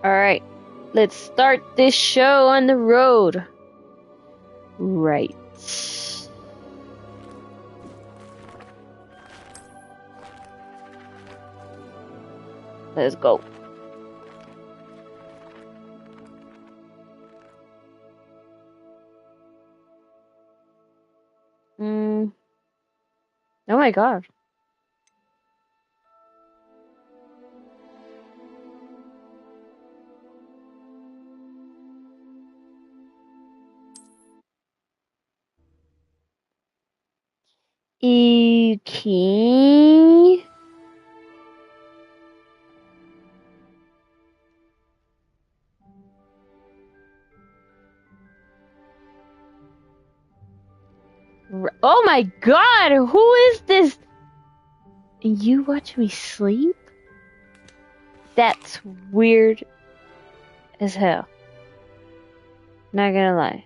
Alright, let's start this show on the road. Right. Let's go. Oh my god. Okay. Oh my god, who is this? And you watch me sleep? That's weird as hell. Not gonna lie.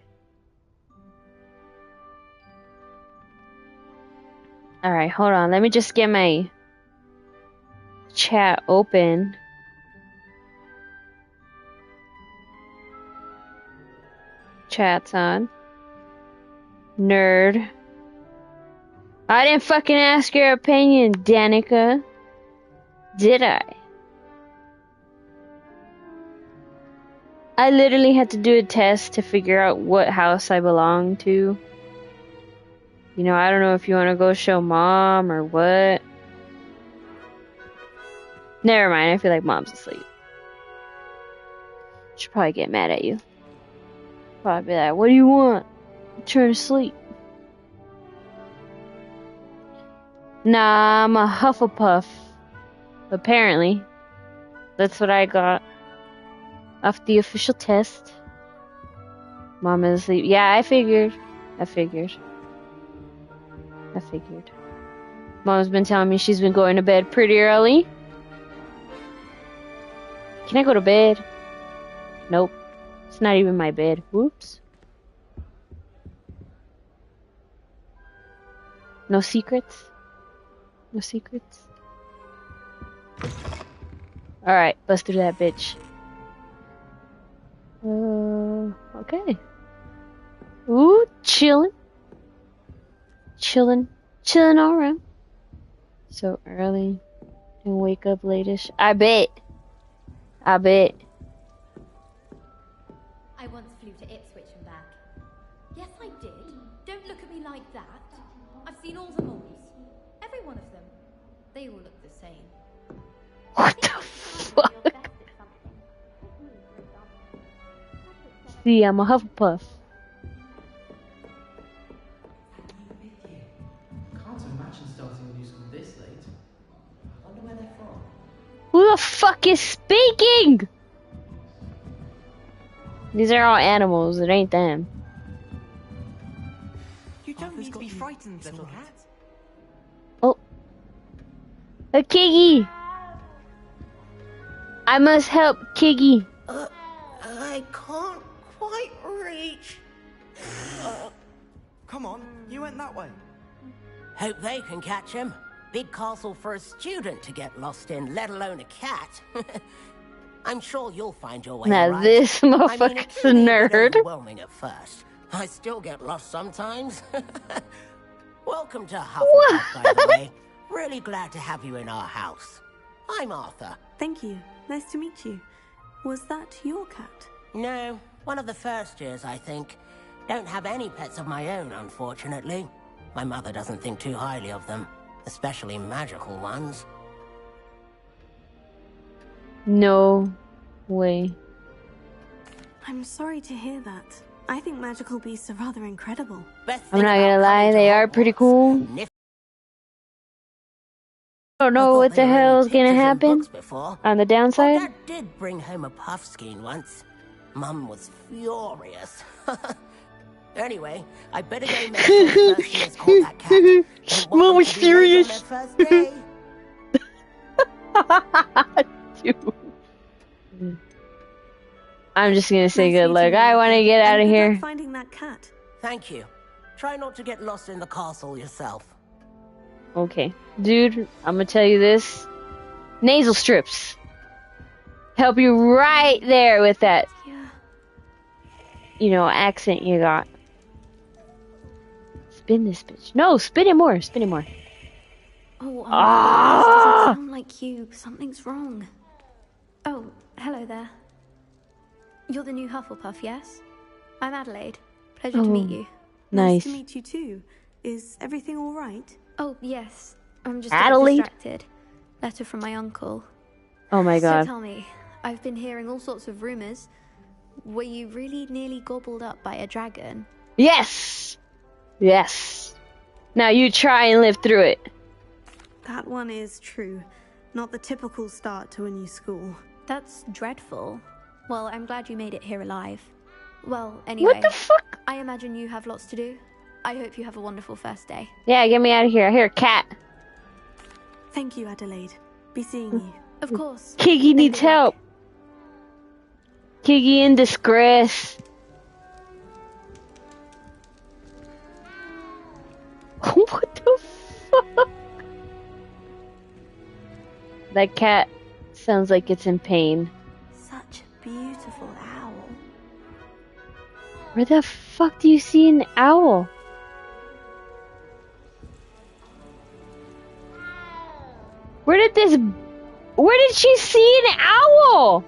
Alright, hold on. Let me just get my chat open. Chat's on. Nerd. I didn't fucking ask your opinion, Danica. Did I? I literally had to do a test to figure out what house I belong to. You know, I don't know if you want to go show mom or what. Never mind, I feel like mom's asleep. She'll probably get mad at you. Probably be like, what do you want? I'm trying to sleep. Nah, I'm a Hufflepuff. Apparently. That's what I got. Off the official test. Mom is asleep. Yeah, I figured. Mom's been telling me she's been going to bed pretty early. Can I go to bed? Nope. It's not even my bed. Whoops. No secrets? No secrets? Alright, bust through that bitch. Okay. Ooh, chillin'. Chillin' all around. So early and wake up latish. I bet. I once flew to Ipswich and back. Yes, I did. Don't look at me like that. I've seen all the moles. Every one of them. They all look the same. What the fuck? See, I'm a Hufflepuff. Can't imagine starting a new school this late. I wonder where they're from. Who the fuck is speaking? These are all animals, it ain't them. You don't need to be frightened, little cat. Oh. A Kiggy! I must help Kiggy. I can't quite reach. Come on, you went that way. Hope they can catch him. Big castle for a student to get lost in, let alone a cat. I'm sure you'll find your way. Now right? this motherfucker's a nerd. Overwhelming at first. I still get lost sometimes. Welcome to Hufflepuff, by the way. Really glad to have you in our house. I'm Arthur. Thank you. Nice to meet you. Was that your cat? No, one of the first years, I think. Don't have any pets of my own, unfortunately. My mother doesn't think too highly of them, especially magical ones. No way. I'm sorry to hear that. I think magical beasts are rather incredible. I'm not gonna lie, they are pretty cool. I don't know what the hell is gonna happen on the downside. Dad did bring home a puffskein once. Mum was furious. Anyway, I better go make sure the first years caught that cat. Mum was furious. Dude. I'm just gonna say good luck. I want to get out of here. Finding that cat. Thank you. Try not to get lost in the castle yourself. Okay, dude, I'm gonna tell you this. Nasal strips help you right there with that, Yeah. you know, accent you got. Spin this bitch. No, spin it more. Spin it more. Oh, this Ah! doesn't sound like you. Something's wrong. Oh, hello there. You're the new Hufflepuff, yes? I'm Adelaide. Pleasure to meet you. Nice. to meet you too. Is everything all right? Oh, yes. I'm just Adelaide? a bit distracted. Letter from my uncle. Oh my god. So tell me, I've been hearing all sorts of rumors. Were you really nearly gobbled up by a dragon? Yes! Yes. Now you try and live through it. That one is true. Not the typical start to a new school. That's dreadful. Well, I'm glad you made it here alive. Well, anyway. What the fuck? I imagine you have lots to do. I hope you have a wonderful first day. Yeah, get me out of here. I hear a cat. Thank you, Adelaide. Be seeing you. Of course. Kiki needs help. Kiki in distress. What the fuck? That cat sounds like it's in pain. Such a beautiful owl. Where the fuck do you see an owl? Where did she see an owl?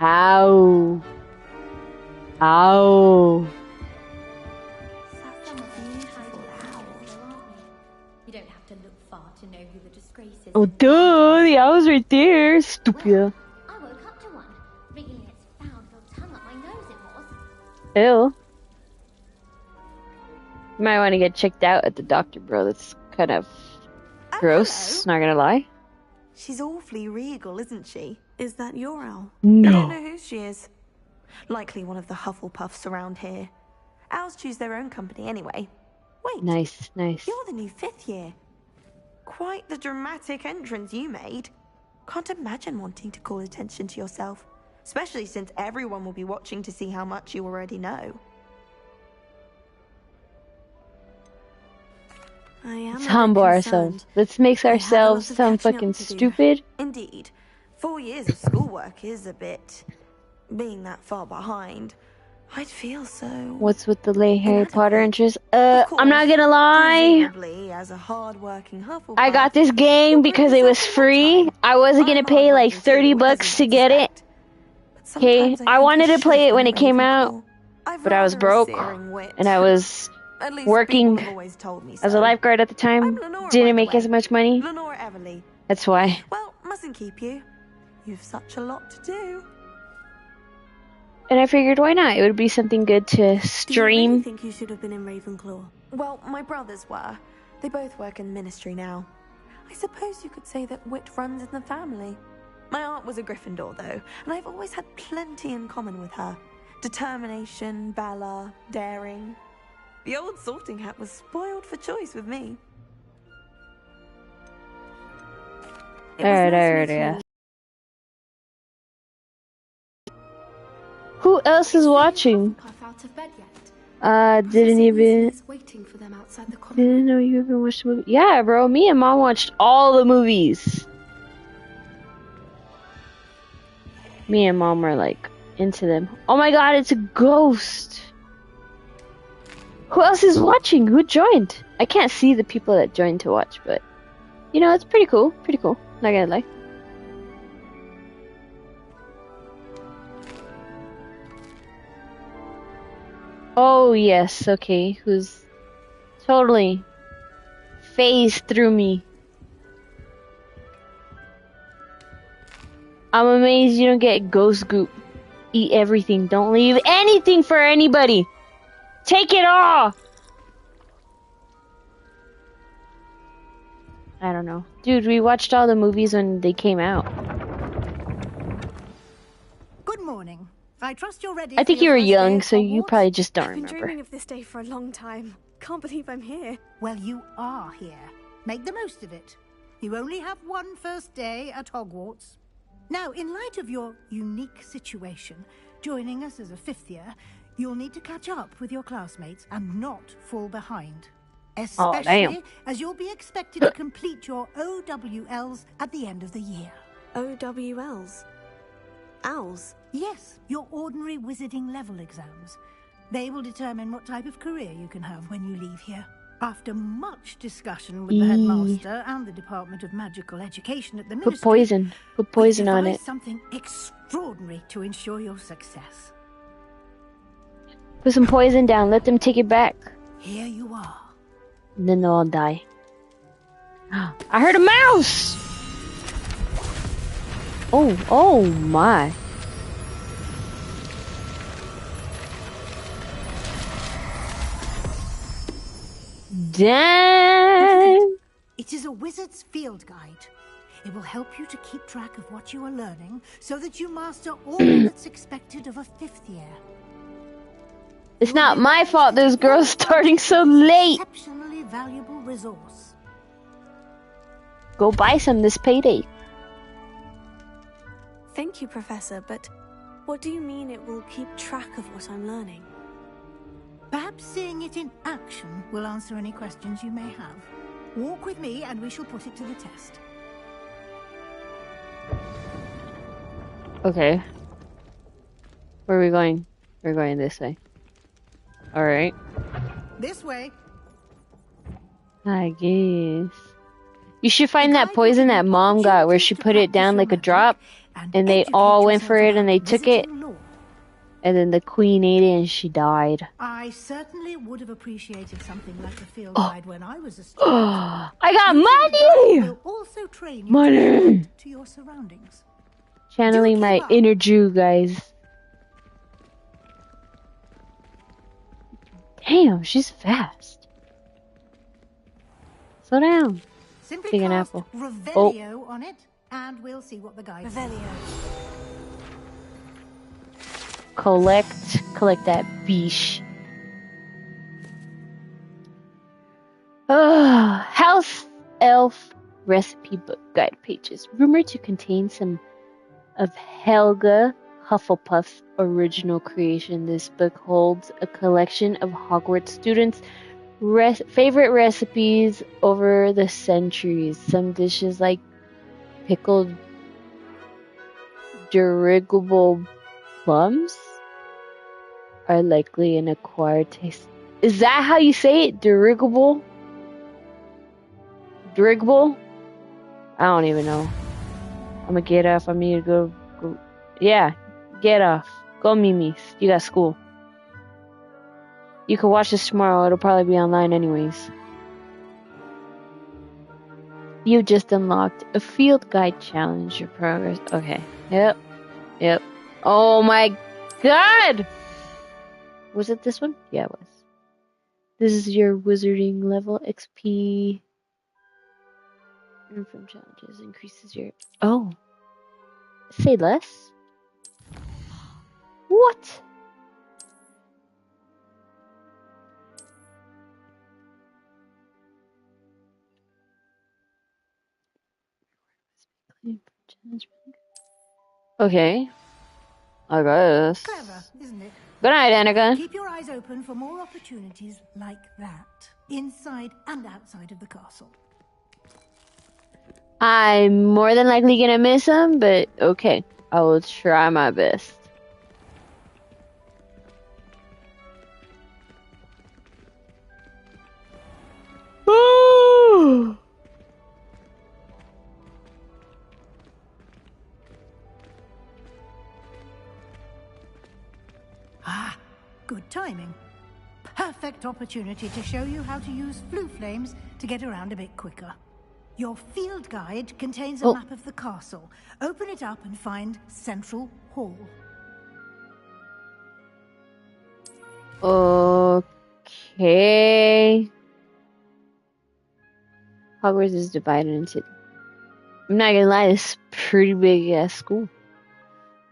Ow. Ow. Such a beautiful owl. You don't have to look far to know who the disgrace is. Oh, duh, the owl's right there. Stupid. I woke up to one. Wriggling its foul little tongue up my nose it was. Ew. You might want to get checked out at the doctor, bro. That's kind of gross, not gonna lie. She's awfully regal, isn't she? Is that your owl? I don't No. know who she is. Likely one of the Hufflepuffs around here. Owls choose their own company anyway. Wait, Nice, nice. you're the new 5th year. Quite the dramatic entrance you made. Can't imagine wanting to call attention to yourself, especially since everyone will be watching to see how much you already know. I am Let's a bit humble concerned. ourselves. Let's make I have ourselves lots of sound catching up fucking to do. stupid. Indeed, 4 years of schoolwork is a bit... being that far behind. I'd feel so... What's with the late Harry inadequate. Potter interest? Of I'm not course, gonna lie. presumably, as a hard-working Hufflepuff, I got this game you'll because bring it was yourself in free. time. I wasn't gonna I'm pay like hard-working 30 too, bucks as to you'd get it. suspect. But Okay, sometimes I think wanted to should play have it when been it came Ravenclaw. out, I've but I was rather a broke searing wit. and I was At least working people have always told me as a so. lifeguard at the I'm time. Lenora, by Didn't the make way. as much money. Lenora Everly. That's why. Well, mustn't keep you. You've such a lot to do. And I figured, why not? It would be something good to Do you really stream. think you should have been in Ravenclaw? Well, my brothers were. They both work in the ministry now. I suppose you could say that wit runs in the family. My aunt was a Gryffindor, though, and I've always had plenty in common with her. Determination, valor, daring. The old sorting hat was spoiled for choice with me. It was Alright, nice meeting yeah. you. Who else is watching? Hufflepuff out of bed yet? Waiting for them outside the common. Didn't know you even watched the movie. Yeah, bro. Me and mom watched all the movies. Me and mom were like into them. Oh my god, it's a ghost. Who else is watching? Who joined? I can't see the people that joined to watch, but you know, it's pretty cool. Pretty cool. Not gonna lie. Oh yes, okay. Who's totally phased through me. I'm amazed you don't get ghost goop. Eat everything. Don't leave anything for anybody. Take it all. I don't know. Dude, we watched all the movies when they came out. Good morning. I trust you're ready. I for think your you were first day young, at so you Hogwarts? probably just don't I've been remember. dreaming of this day for a long time. Can't believe I'm here. Well, you are here. Make the most of it. You only have one first day at Hogwarts. Now, in light of your unique situation, joining us as a 5th year, you'll need to catch up with your classmates and not fall behind. Oh, damn. Especially as you'll be expected to complete your OWLs at the end of the year. OWLs? Owls? Yes, your ordinary wizarding level exams. They will determine what type of career you can have when you leave here. After much discussion with the headmaster and the Department of Magical Education at the Put Ministry, poison. Put poison on devised it. something extraordinary to ensure your success. Put some poison down. Let them take it back. Here you are. And then they'll all die. I heard a mouse! Oh my. Damn! It is a wizard's field guide. It will help you to keep track of what you are learning so that you master all that's expected of a 5th year. It's not my fault this girl's starting so late. Exceptionally valuable resource. Go buy some this payday. Thank you, Professor, but what do you mean it will keep track of what I'm learning? Perhaps seeing it in action will answer any questions you may have. Walk with me and we shall put it to the test. Okay. Where are we going? We're going this way. Alright. This way. I guess. You should find that poison that mom got where she put it down like a drop and they all went for it and they took it. And then the queen ate it and she died. I certainly would have appreciated something like a field guide when I was a student. I got money! Will also train you Money! to adapt to your surroundings. Channeling my inner Jew, guys. Damn, she's fast. Slow down. Simply Take an cast apple. Revelio on it, and we'll see what the guide says. Revelio. Collect that beesh. House Elf Recipe Book Guide pages. Rumored to contain some of Helga Hufflepuff's original creation, this book holds a collection of Hogwarts students' favorite recipes over the centuries. Some dishes like pickled dirigible plums are likely an acquired taste. Is that how you say it? Dirigible? Dirigible? I don't even know. I'm gonna get off. I need to go. Yeah, get off. Go, Mimi. You got school. You can watch this tomorrow. It'll probably be online anyways. You just unlocked a field guide challenge. Your progress. Okay. Yep. Oh my god! Was it this one? Yeah, it was. This is your wizarding level XP. Earn from challenges increases your. Oh. Say less? What? Okay. I guess. Clever, isn't it? Good night, Annika. Keep your eyes open for more opportunities like that, inside and outside of the castle. I'm more than likely gonna miss them, but okay. I will try my best. Ah, good timing. Perfect opportunity to show you how to use flue flames to get around a bit quicker. Your field guide contains a map of the castle. Open it up and find Central Hall. Okay. Hogwarts is divided into. I'm not gonna lie, this is a pretty big ass school.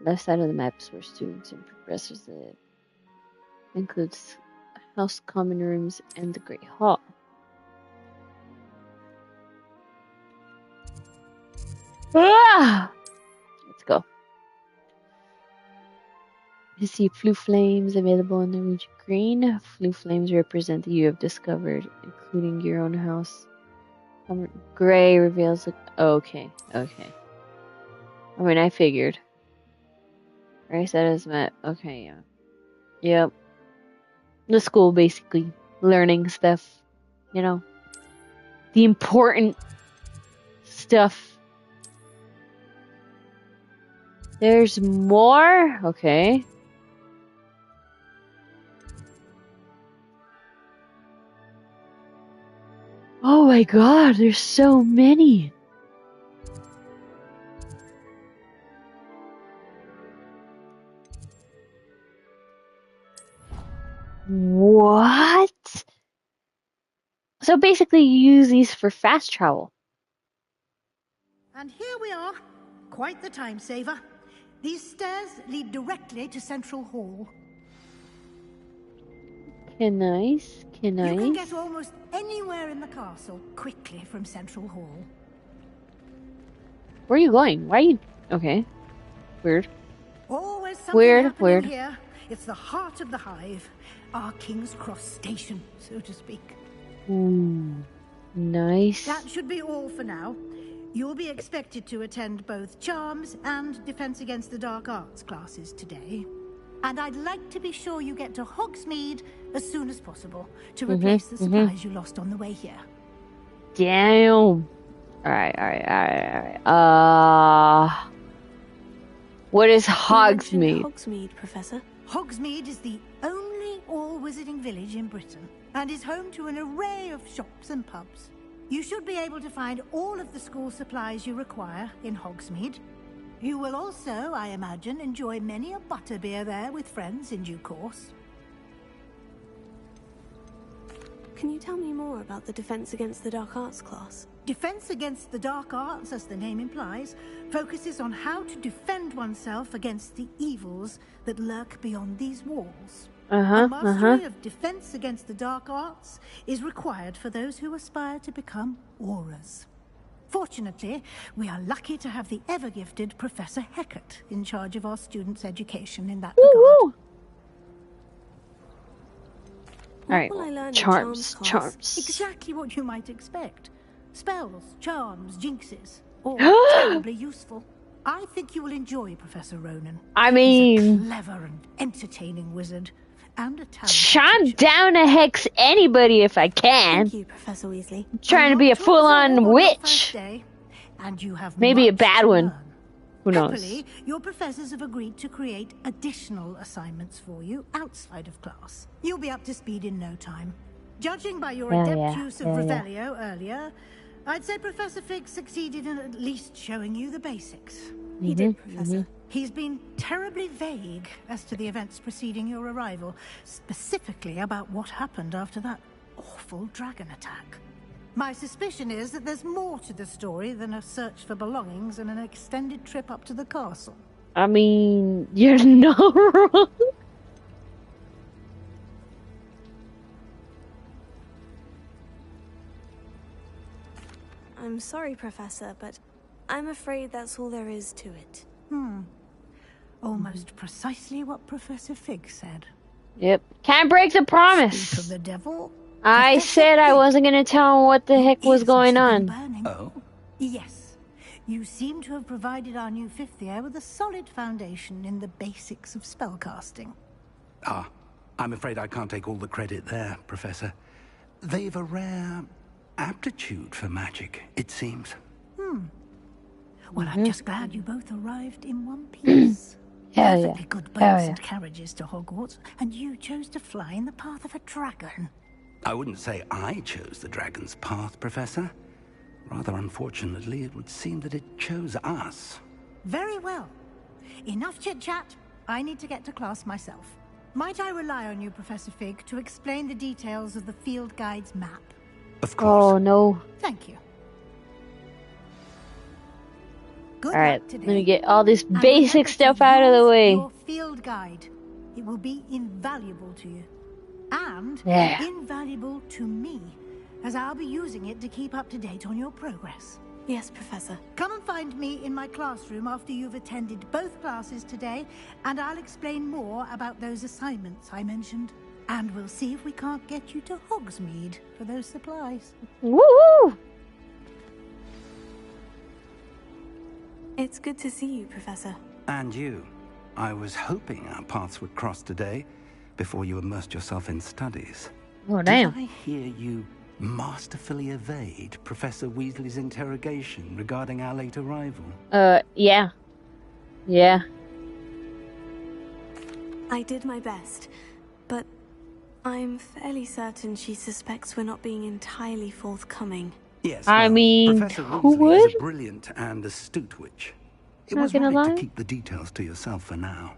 Left side of the map is where students and professors live. Includes house common rooms and the Great Hall. Ah! Let's You see flue flames available in the region. Green flue flames represent that you have discovered, including your own house. Gray reveals the... Okay. I mean, I figured. Gray said is met. Okay, yeah. Yep. The school, basically. Learning stuff. You know. The important stuff. There's more? Okay. Oh my god, there's so many. What? So basically you use these for fast travel. And here we are. Quite the time saver. These stairs lead directly to Central Hall. Nice. You can get almost anywhere in the castle quickly from Central Hall. Where are you going? Why are you... Okay. Weird. Always something happening here. It's the heart of the hive. Our King's Cross station, so to speak. Ooh. Nice. That should be all for now. You'll be expected to attend both Charms and Defense Against the Dark Arts classes today. And I'd like to be sure you get to Hogsmeade as soon as possible to replace the supplies you lost on the way here. Damn. Alright. What is Hogsmeade? Hogsmeade, Professor. Hogsmeade is the only all-wizarding village in Britain and is home to an array of shops and pubs. You should be able to find all of the school supplies you require in Hogsmeade. You will also, I imagine, enjoy many a butterbeer there with friends in due course. Can you tell me more about the Defense Against the Dark Arts class? Defense Against the Dark Arts, as the name implies, focuses on how to defend oneself against the evils that lurk beyond these walls. A mastery of Defense Against the Dark Arts is required for those who aspire to become auras. Fortunately, we are lucky to have the ever-gifted Professor Hecat in charge of our students' education in that regard. Alright, charms. Exactly what you might expect. Spells, charms, jinxes. All terribly useful. I think you will enjoy Professor Ronan. I mean... He's a clever and entertaining wizard. And a talented I'm teacher. down to hex anybody if I can. Thank you, Professor Weasley. I'm trying to be a full-on witch. And you have Maybe a much bad to one. learn. Who knows? Happily, your professors have agreed to create additional assignments for you outside of class. You'll be up to speed in no time. Judging by your adept use of Revelio earlier, I'd say Professor Fig succeeded in at least showing you the basics. He did, Professor. He's been terribly vague as to the events preceding your arrival, specifically about what happened after that awful dragon attack. My suspicion is that there's more to the story than a search for belongings and an extended trip up to the castle. I mean, you're not wrong. I'm sorry, Professor, but I'm afraid that's all there is to it. Almost precisely what Professor Fig said. Yep. Can't break the Speak of promise. the devil. I Professor said I Fig wasn't going to tell him what the heck was is going still on. burning. Oh? Yes. You seem to have provided our new fifth year with a solid foundation in the basics of spellcasting. Ah, I'm afraid I can't take all the credit there, Professor. They've a rare aptitude for magic, it seems. Well, I'm just glad you both arrived in one piece. Hell yeah. Perfectly good boats Hell yeah. and carriages to Hogwarts, and you chose to fly in the path of a dragon. I wouldn't say I chose the dragon's path, Professor. Rather unfortunately, it would seem that it chose us. Very well. Enough chit-chat. I need to get to class myself. Might I rely on you, Professor Fig, to explain the details of the field guide's map? Of course. Oh no. Thank you. Good Alright, luck today. let me get all this And basic remember to stuff out of the use way. Your field guide. It will be invaluable to you. And Yeah. invaluable to me, as I'll be using it to keep up to date on your progress. Yes, Professor. Come and find me in my classroom after you've attended both classes today, and I'll explain more about those assignments I mentioned. And we'll see if we can't get you to Hogsmeade for those supplies. Woo! It's good to see you, Professor. And you. I was hoping our paths would cross today, before you immersed yourself in studies. Oh, damn. Did I hear you masterfully evade Professor Weasley's interrogation regarding our late arrival? Yeah. Yeah. I did my best, but I'm fairly certain she suspects we're not being entirely forthcoming. Yes, I mean, Professor who Weasley would? is a brilliant and astute witch. It Not was gonna right lie. to keep the details to yourself for now.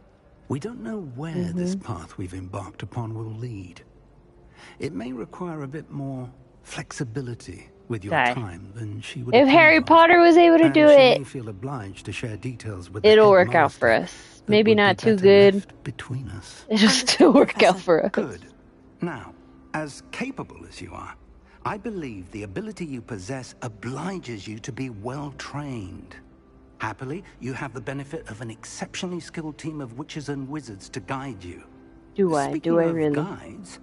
We don't know where this path we've embarked upon will lead. It may require a bit more flexibility with your Okay. time than she would If approve Harry of. Potter was able to And do she it, may feel obliged to share details with the it'll work out for headmaster us. that Maybe would be not too better good. left between us. It'll still work out for us. Good. Now, as capable as you are, I believe the ability you possess obliges you to be well trained. Happily, you have the benefit of an exceptionally skilled team of witches and wizards to guide you. Do I? Speaking Do I of really? guides,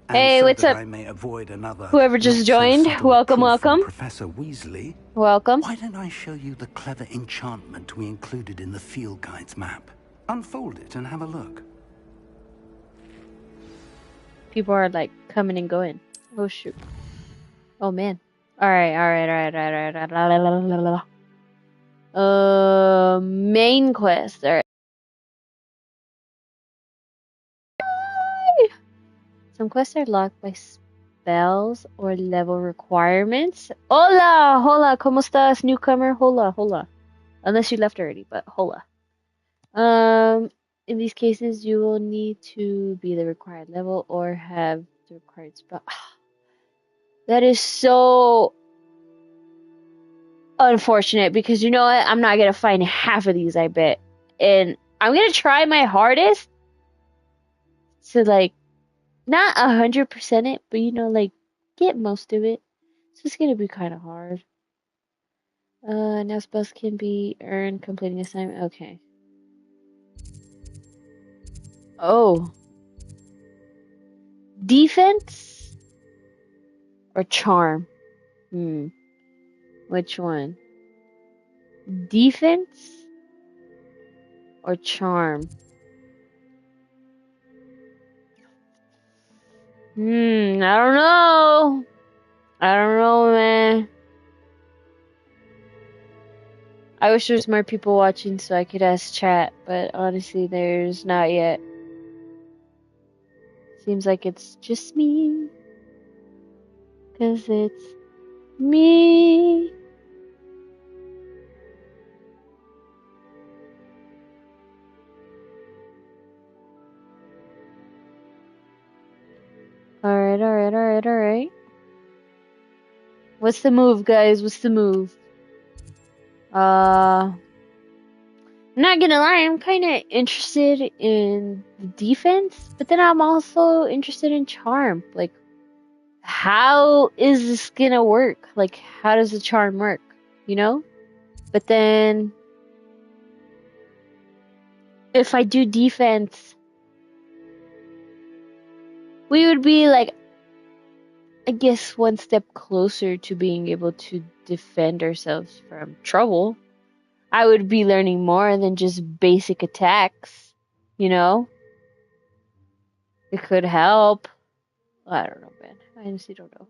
and Hey, so what's that up? I may avoid another Whoever just not so joined, subtle welcome, proof from welcome. Professor Weasley, Welcome. why don't I show you the clever enchantment we included in the field guide's map? Unfold it and have a look. People are like coming and going. Oh shoot. Oh man. All right. Main quest. All right. Some quests are locked by spells or level requirements. Hola, ¿cómo estás, newcomer? Hola. Unless you left already, but hola. In these cases, you will need to be the required level or have the required spell. That is so unfortunate because you know what? I'm not gonna find half of these, I bet. And I'm gonna try my hardest to like not 100% it, but you know, like get most of it. So it's gonna be kind of hard. Now spells can be earned completing assignment. Okay. Oh. Defense or charm? Which one? Defense or charm? I don't know. I don't know, man. I wish there was more people watching so I could ask chat, but honestly, there's not yet. Seems like it's just me. 'Cause it's me. Alright. What's the move, guys? What's the move? I'm not gonna lie, I'm kinda interested in the defense, but then I'm also interested in charm. Like, how is this gonna work? Like, how does the charm work? You know? But then, if I do defense, we would be like, I guess, one step closer to being able to defend ourselves from trouble. I would be learning more than just basic attacks, you know? It could help. I don't know, man. I honestly don't know.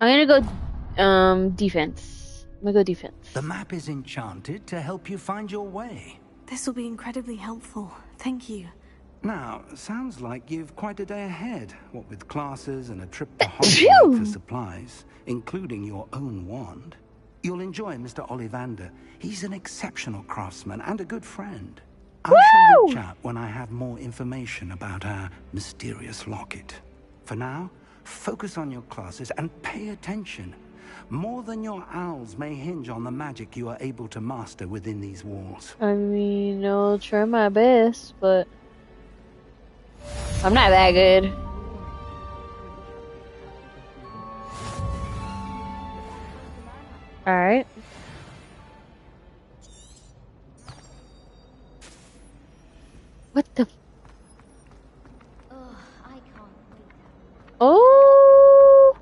I'm gonna go, defense. I'm gonna go defense. The map is enchanted to help you find your way. This will be incredibly helpful. Thank you. Now, sounds like you've quite a day ahead, what with classes and a trip to Hogwarts for supplies, including your own wand. You'll enjoy Mr. Ollivander. He's an exceptional craftsman and a good friend. I shall reach out when I have more information about our mysterious locket. For now, focus on your classes and pay attention. More than your owls may hinge on the magic you are able to master within these walls. I mean, I'll try my best, but I'm not that good. Alright. What the? Ugh, I can't wait. Oh!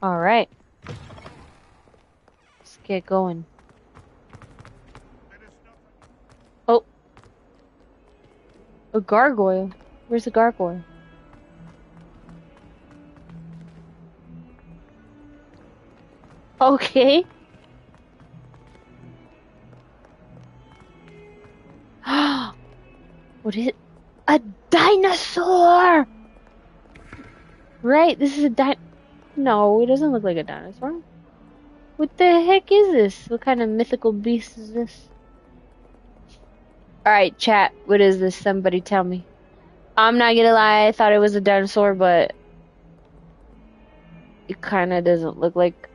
Alright. Let's get going. Oh. A gargoyle. Where's the gargoyle? Okay. What is it? A dinosaur! Right, this is a No, it doesn't look like a dinosaur. What the heck is this? What kind of mythical beast is this? Alright, chat, what is this? Somebody tell me. I'm not gonna lie, I thought it was a dinosaur, but it kinda doesn't look like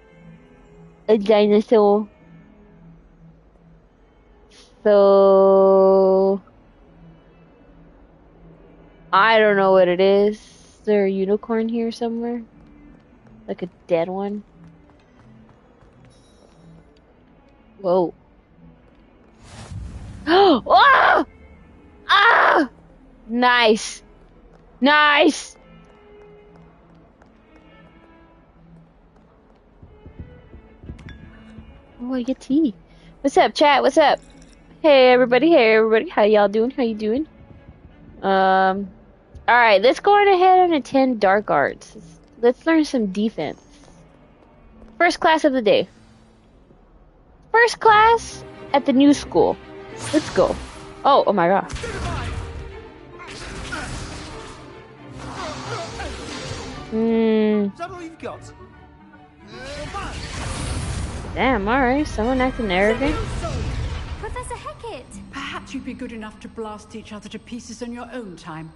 a dinosaur. So I don't know what it is. Is there a unicorn here somewhere? Like a dead one? Whoa. Oh! Ah! Nice. Nice. Oh, I get tea. What's up, chat? What's up? Hey, everybody. Hey, everybody. How y'all doing? How you doing? Alright, let's go on ahead and attend Dark Arts. Let's learn some defense. First class of the day. First class at the new school. Let's go. Oh my god. Is that all you've got? Damn, alright. Someone acting arrogant. Professor Hecat! Perhaps you'd be good enough to blast each other to pieces on your own time.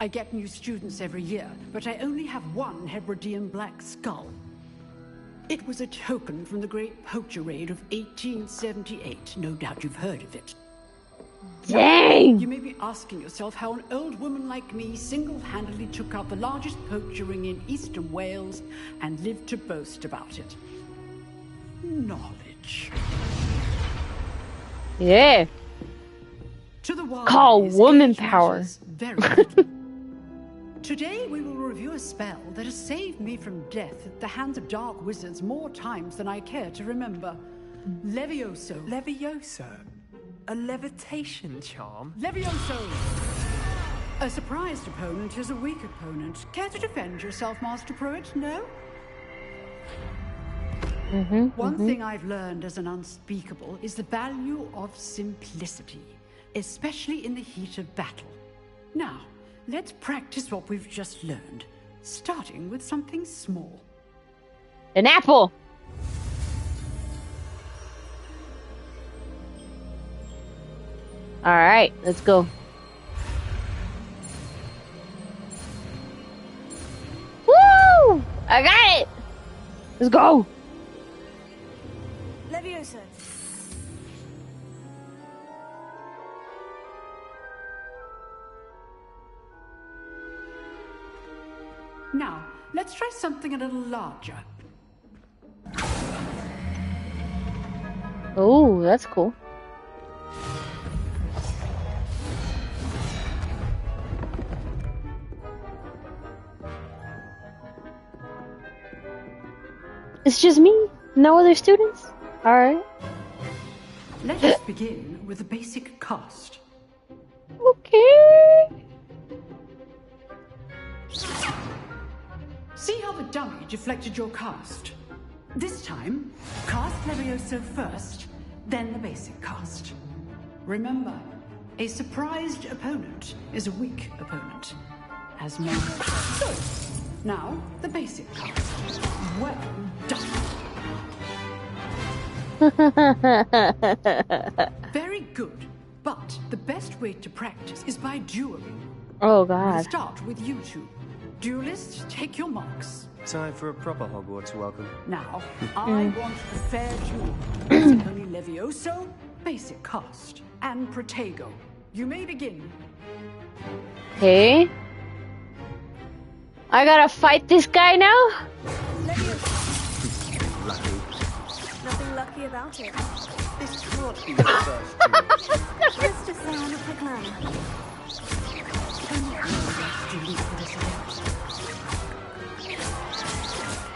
I get new students every year, but I only have one Hebridean black skull. It was a token from the Great Poacher Raid of 1878. No doubt you've heard of it. Dang! You may be asking yourself how an old woman like me single-handedly took out the largest poacher ring in eastern Wales and lived to boast about it. Knowledge. Yeah. To the wise, Call woman age power. matters very little. Today we will review a spell that has saved me from death at the hands of dark wizards more times than I care to remember. Levioso. Levioso? A levitation charm? Levioso! A surprised opponent is a weak opponent. Care to defend yourself, Master Pruitt? No? One thing I've learned as an unspeakable is the value of simplicity, especially in the heat of battle. Now, let's practice what we've just learned, starting with something small. An apple! Alright, let's go. Woo! I got it! Let's go! Levioso. Now, let's try something a little larger. Oh, that's cool. It's just me? No other students? Alright. Let us begin with the basic cast. Okay. See how the dummy deflected your cast? This time, cast Levioso first, then the basic cast. Remember, a surprised opponent is a weak opponent. As many. So, now, the basic cast. Well done. Very good, but the best way to practice is by dueling. Oh We'll god. start with you two. Duelists, take your marks. Time for a proper Hogwarts welcome. Now, I want a fair duel. Only Levioso, basic cast, and Protego. You may begin. Okay. I gotta fight this guy now? Lucky. Nothing lucky about it. This can't be the first duel. Let's just say I'm a quick learner.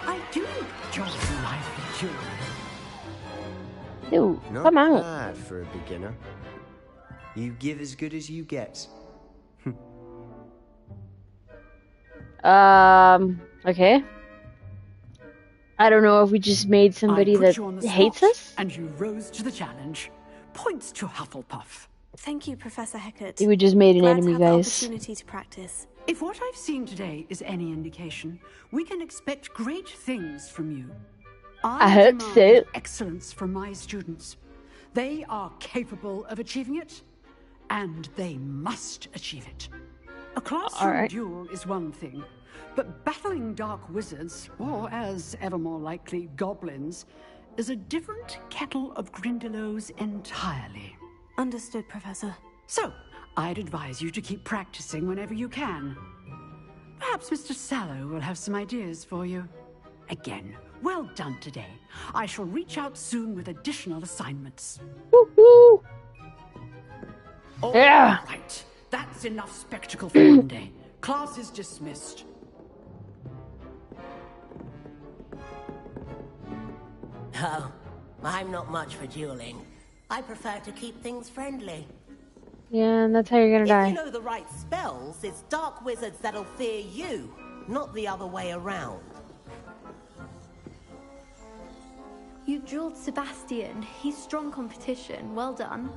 I do enjoy lively dueling. Dude, Not come on. bad for a beginner. You give as good as you get. Okay. I don't know if we just made somebody I put that you on the hates spot, us. and you rose to the challenge. Points to Hufflepuff. Thank you, Professor Hecat. We just made an Glad enemy, to have guys. the opportunity to practice. If what I've seen today is any indication, we can expect great things from you. I hope demand so. excellence from my students. They are capable of achieving it, and they must achieve it. A classroom Alright. duel is one thing, but battling dark wizards, or as ever more likely, goblins, is a different kettle of Grindylows entirely. Understood, Professor. So, I'd advise you to keep practicing whenever you can. Perhaps Mr. Sallow will have some ideas for you. Again, well done today. I shall reach out soon with additional assignments. Woohoo! All Yeah. right, that's enough spectacle for one day. Class is dismissed. Oh, I'm not much for dueling. I prefer to keep things friendly. Yeah, and that's how you're gonna If die. you know the right spells, it's dark wizards that'll fear you, not the other way around. You dueled Sebastian. He's strong competition. Well done.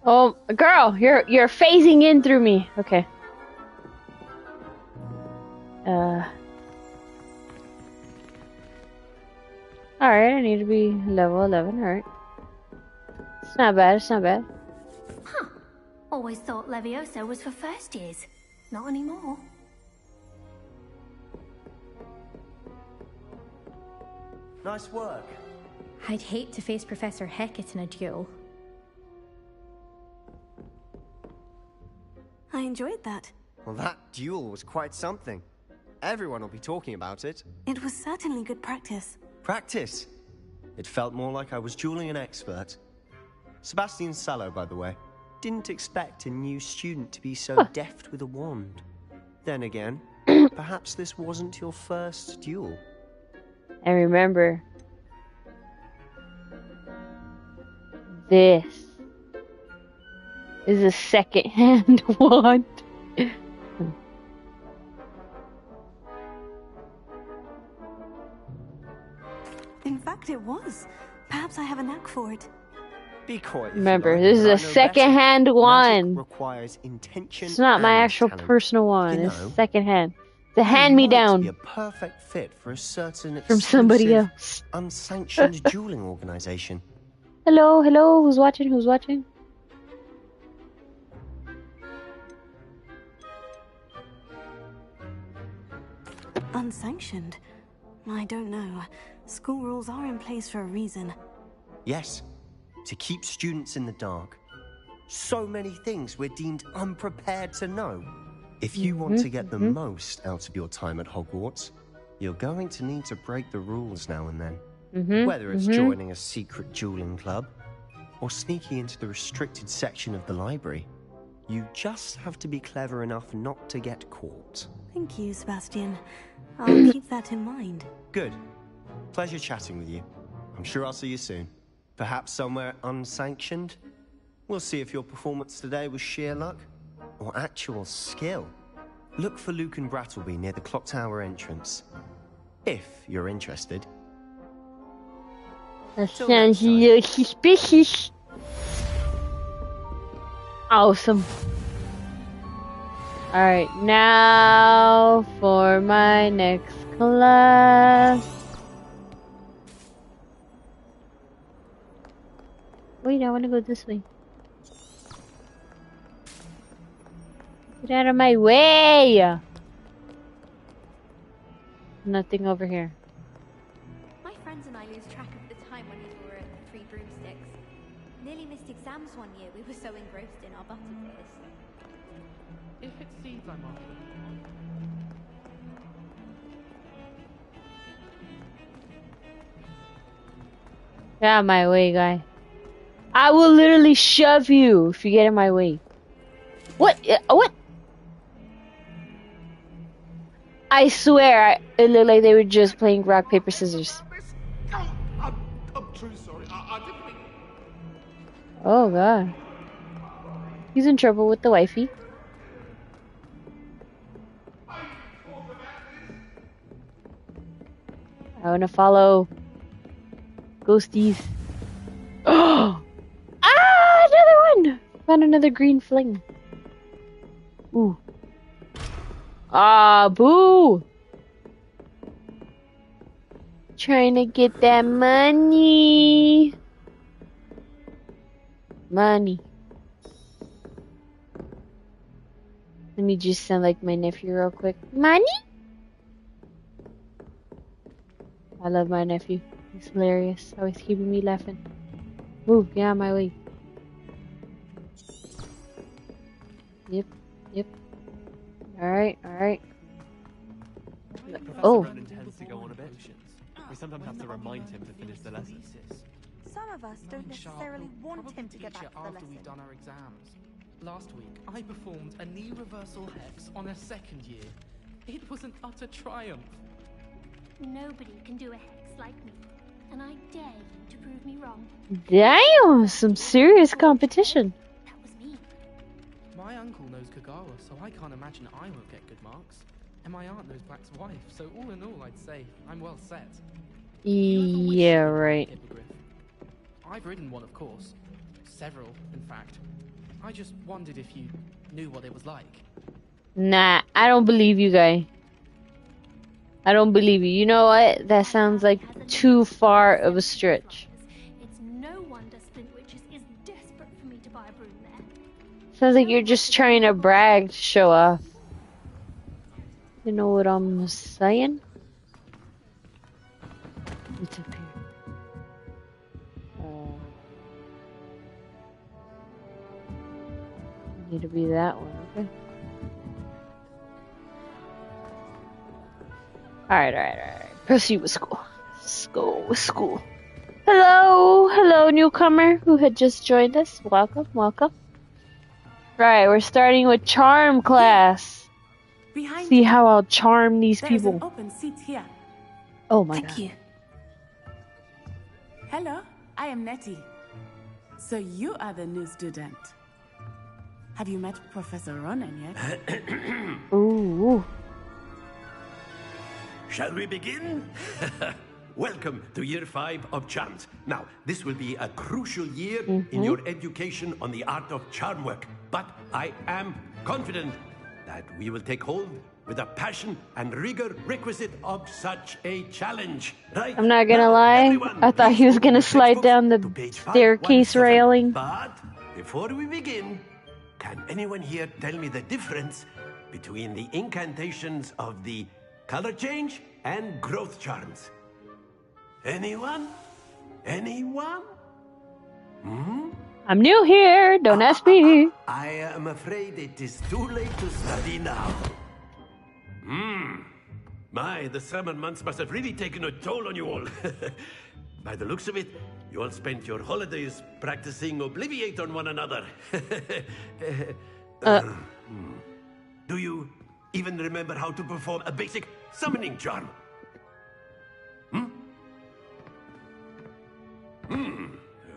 Oh, girl, you're phasing in through me. Okay. Alright, I need to be level 11, alright. It's not bad, it's not bad. Huh. Always thought Levioso was for first years. Not anymore. Nice work. I'd hate to face Professor Hecat in a duel. I enjoyed that. Well, that duel was quite something. Everyone will be talking about it. It was certainly good practice. Practice. It felt more like I was dueling an expert. Sebastian Sallow, by the way. Didn't expect a new student to be so deft with a wand. Then again, perhaps this wasn't your first duel. And remember, this is a second-hand wand. In fact, it was. Perhaps I have a knack for it. Be quiet. Remember, this is a second-hand wand. Requires intention. It's not my and actual talent. personal one. You It's know, second-hand. It's a you might hand-me-down be a perfect fit for a certain from somebody exclusive, else. unsanctioned dueling organization. Hello, hello, who's watching? Who's watching? Unsanctioned? I don't know. School rules are in place for a reason. Yes, to keep students in the dark. So many things we're deemed unprepared to know. If you want to get the most out of your time at Hogwarts, you're going to need to break the rules now and then. Whether it's joining a secret dueling club or sneaking into the restricted section of the library, you just have to be clever enough not to get caught. Thank you, Sebastian. I'll keep that in mind. Good. Pleasure chatting with you. I'm sure I'll see you soon. Perhaps somewhere unsanctioned? We'll see if your performance today was sheer luck or actual skill. Look for Luke and Brattleby near the clock tower entrance. If you're interested. That sounds a little suspicious. Awesome. Alright, now for my next class. Wait, I want to go this way. Get out of my way! nothing over here. My friends and I lose track of the time when we were at the Three Broomsticks. Nearly missed exams one year. We were so engrossed in our butterbeers. If it's seeds I'm after. Get out of my way, guy. I will literally shove you if you get in my way. What? What? I swear, it looked like they were just playing rock, paper, scissors. I'm truly sorry. I didn't think... Oh, God. He's in trouble with the wifey. I wanna follow ghosties. Oh! Ah! Another one! Found another green fling. Ooh. Ah, boo! Trying to get that money. Money. Let me just sound like my nephew real quick. Money? I love my nephew. He's hilarious. Always keeping me laughing. Move, get out of my way. Yep, yep. Alright, alright. Oh. Professor tends to go on a bit. We sometimes have to remind him to finish the lesson. Some of us don't necessarily want him to get back to the after lesson. we've done our exams. Last week, I performed a knee reversal hex on a second year. It was an utter triumph. Nobody can do a hex like me, and I dare you to prove me wrong. Damn, some serious competition. That was me. My uncle knows Kagawa, so I can't imagine I won't get good marks. And my aunt knows Black's wife, so all in all, I'd say I'm well set. Yeah, right. Hippogriff? I've ridden one, of course. Several, in fact. I just wondered if you knew what it was like. Nah, I don't believe you, guy. I don't believe you. You know what? That sounds like too far of a stretch. It's no wonder Splintwitches is desperate for me to buy a broom there. Sounds like you're just trying to brag to show off. You know what I'm saying? It's up here. Need to be that one, okay? Alright. Proceed with school. Let's go with school. Hello, newcomer who had just joined us. Welcome. Right, we're starting with charm class. See how I'll charm these people. An open seat here. Oh my Thank god. you. Hello, I am Nettie. So you are the new student. Have you met Professor Ronan yet? Ooh. Shall we begin? Welcome to year 5 of charms. Now, this will be a crucial year in your education on the art of charm work. But I am confident that we will take hold with a passion and rigor requisite of such a challenge. Right? I'm not gonna lie, I thought he was gonna slide down the staircase railing. But before we begin, can anyone here tell me the difference between the incantations of the color change and growth charms? Anyone? I'm new here, don't ask me. I am afraid it is too late to study now. My, the summer months must have really taken a toll on you all. By the looks of it, you all spent your holidays practicing Obliviate on one another. Do you even remember how to perform a basic summoning charm?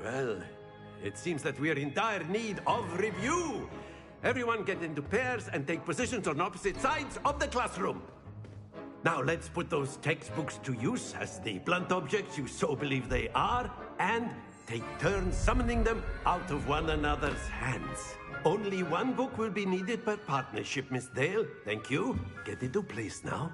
Well, it seems that we are in dire need of review. Everyone get into pairs and take positions on opposite sides of the classroom. Now let's put those textbooks to use as the blunt objects you so believe they are, and take turns summoning them out of one another's hands. Only one book will be needed per partnership, Miss Dale. Thank you. Get into place now.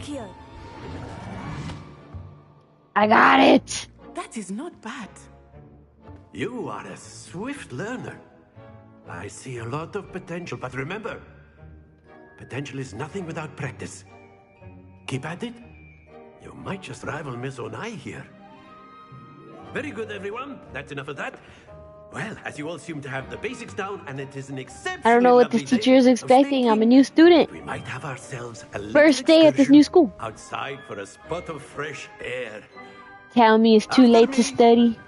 Akio, I got it! that is not bad. You are a swift learner. I see a lot of potential, but remember, potential is nothing without practice. Keep at it. You might just rival Miss Onai here. Very good, everyone. That's enough of that. Well, as you all seem to have the basics down, and it is an exceptionally I don't know what lovely this teacher is day, expecting. I'm a new student. we might have ourselves a little First day at this new school. outside for a spot of fresh air. Tell me it's too late to study.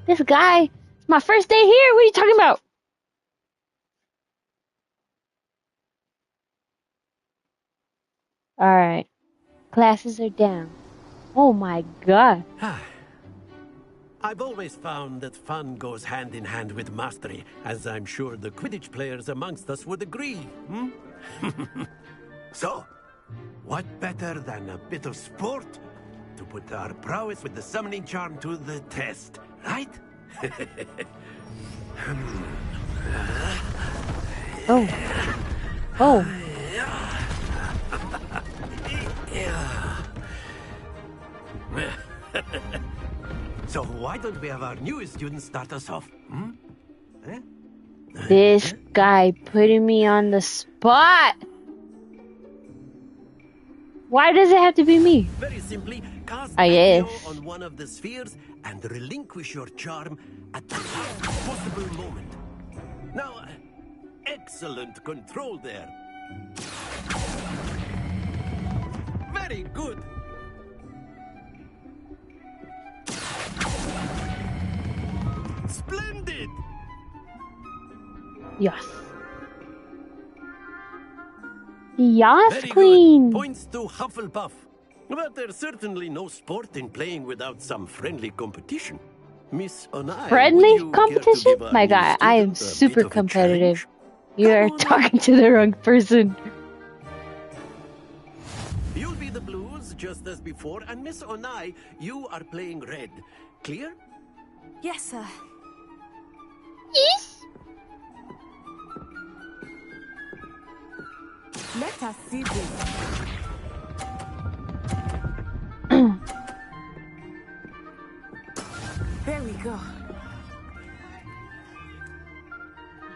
This guy, it's my first day here. What are you talking about? Alright. Classes are down. Oh my god. I've always found that fun goes hand in hand with mastery, as I'm sure the Quidditch players amongst us would agree. So, what better than a bit of sport to put our prowess with the summoning charm to the test, right? Oh. Oh. So why don't we have our newest student start us off? Eh? This guy putting me on the spot. Why does it have to be me? Very simply, cast I guess. Accio on one of the spheres and relinquish your charm at the last possible moment. Now, excellent control there. Very good. Splendid. Yes. Yes, Very queen. good. Points to Hufflepuff. But there's certainly no sport in playing without some friendly competition. Miss Onai, Friendly competition? My guy, I am a super bit of a competitive. You're talking to the wrong person. You'll be the blues just as before, and Miss Onai, you are playing red. Clear? Yes, sir. Yes. Let us see this. There we go.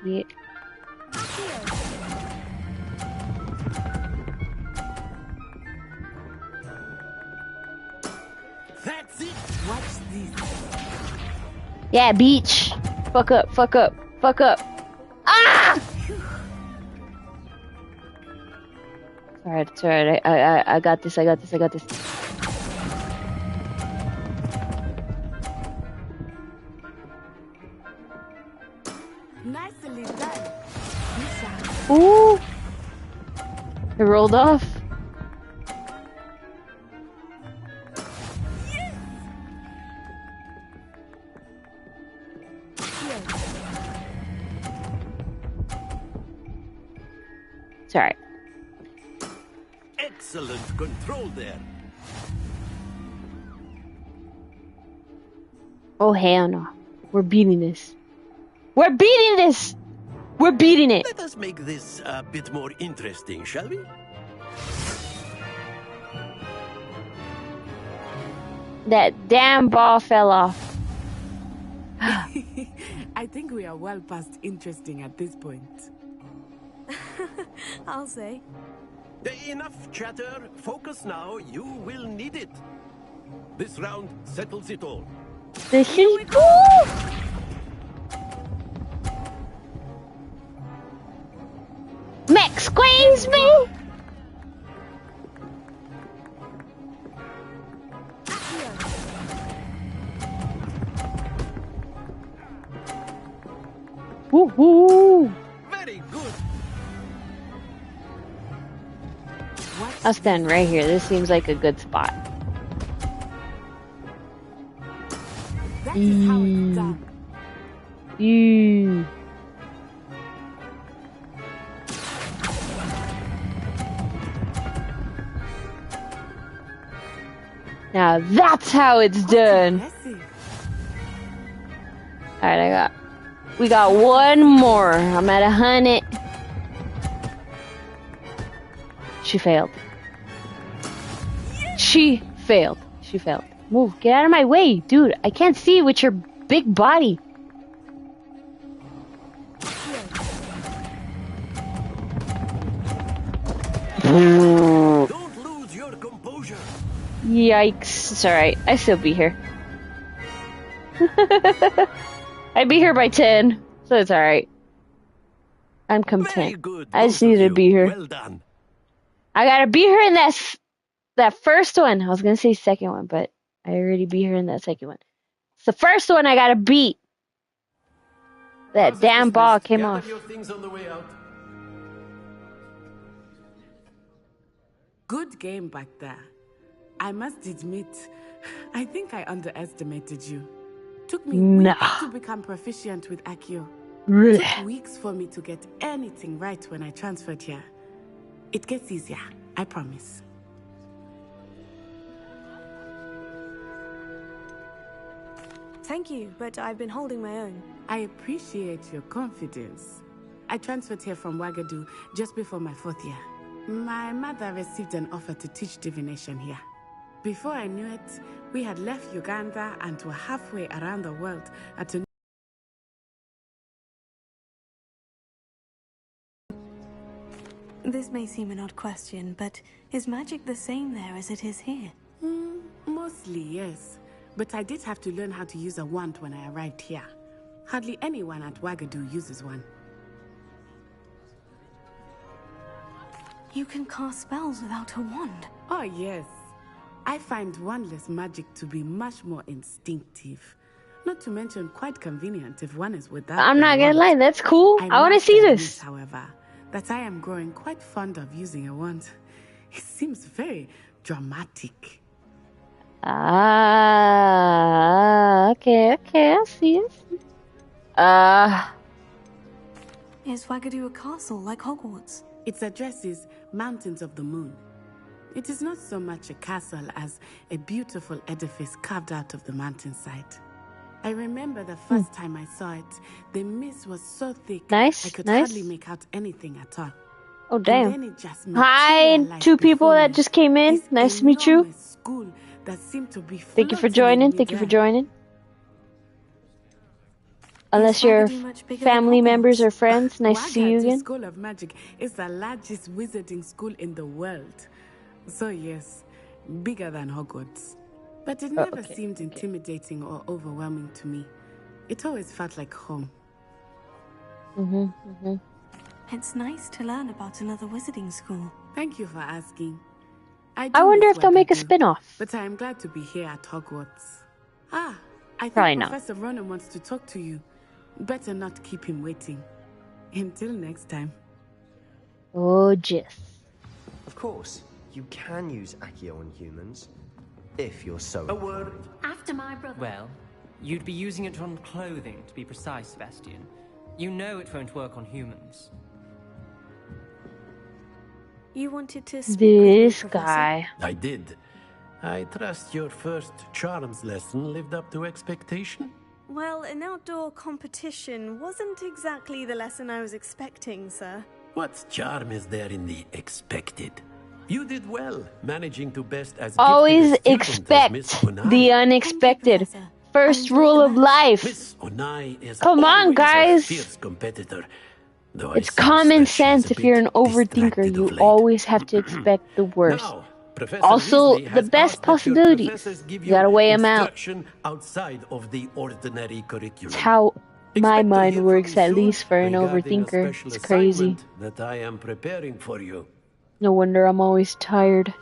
Yeah. That's it. Watch this. Yeah, beach. Fuck up, fuck up, fuck up. Ah! It's alright. I got this. I got this. I got this. Nicely done. Ooh! It rolled off. Sorry. Excellent control there. Oh hell no. We're beating this. We're beating this! We're beating it! Let us make this a bit more interesting, shall we? That damn ball fell off. I think we are well past interesting at this point. I'll say. Enough chatter. Focus now. You will need it. This round settles it all. This is Max squeeze me! Woohoo! Very good. I'll stand right here. This seems like a good spot. That is how it's done. Now that's how it's done. Alright, we got one more. I'm at 100. She failed. She failed. She failed. Move. Get out of my way, dude. I can't see with your big body. Don't lose your composure. Yikes. It's alright. I still be here. I be here by 10, so it's alright. I'm content. I just need to be here. Well done. I gotta be here in that first one. I was gonna say second one, but I already be here in that second one. It's the first one I gotta beat. That damn ball came off. Your things on the way out. Good game back there. I must admit, I think I underestimated you. Took me weeks to become proficient with Accio. Really? Took weeks for me to get anything right when I transferred here. It gets easier, I promise. Thank you, but I've been holding my own. I appreciate your confidence. I transferred here from Wagadu just before my 4th year. My mother received an offer to teach divination here. Before I knew it, we had left Uganda and were halfway around the world at a... This may seem an odd question, but is magic the same there as it is here? Mostly, yes. But I did have to learn how to use a wand when I arrived here. Hardly anyone at Wagadu uses one. You can cast spells without a wand? Oh, yes. I find wandless magic to be much more instinctive. Not to mention quite convenient if one is without. I'm not gonna lie, that's cool. I want to see this. However, that I am growing quite fond of using a wand. It seems very dramatic. Okay, I see it. Is Wagadu a castle like Hogwarts? Its address is Mountains of the Moon. It is not so much a castle as a beautiful edifice carved out of the mountainside. I remember the first time I saw it, the mist was so thick I could hardly make out anything at all. Oh, damn. Hi, 2 people that just came in. Nice to meet you. That seemed to be Thank you for joining. Thank you for joining. Unless you're family members or friends, nice to see you again. School of Magic is the largest wizarding school in the world. So yes, bigger than Hogwarts. But it never seemed intimidating or overwhelming to me. It always felt like home. It's nice to learn about another wizarding school. Thank you for asking. I wonder if they'll make a spin-off. But I am glad to be here at Hogwarts. I think Probably not. Professor Ronan wants to talk to you. Better not keep him waiting. Until next time. Oh, Jess. Of course, you can use Accio on humans, if you're so... A word. After my brother. Well, you'd be using it on clothing, to be precise, Sebastian. You know it won't work on humans. You wanted to speak This with me, guy. I did. I trust your first charms lesson lived up to expectation? Well, an outdoor competition wasn't exactly the lesson I was expecting, sir. What charm is there in the expected? You did well, managing to best as Always gifted a student as Miss expect Onai. the unexpected. First rule of life. Miss Onai is Come on, always a guys. fierce competitor. Though I It's sense common that she's sense a if you're an bit overthinker. distracted You of late. always have to expect the worst. Now, Professor Also, Weasley the has best asked that your possibilities. professors give You gotta weigh 'em out. instruction outside of the ordinary curriculum. It's how my Expect to mind hear works, from me at soon least for an regarding a overthinker. special It's crazy. assignment that I am preparing for you. No wonder I'm always tired.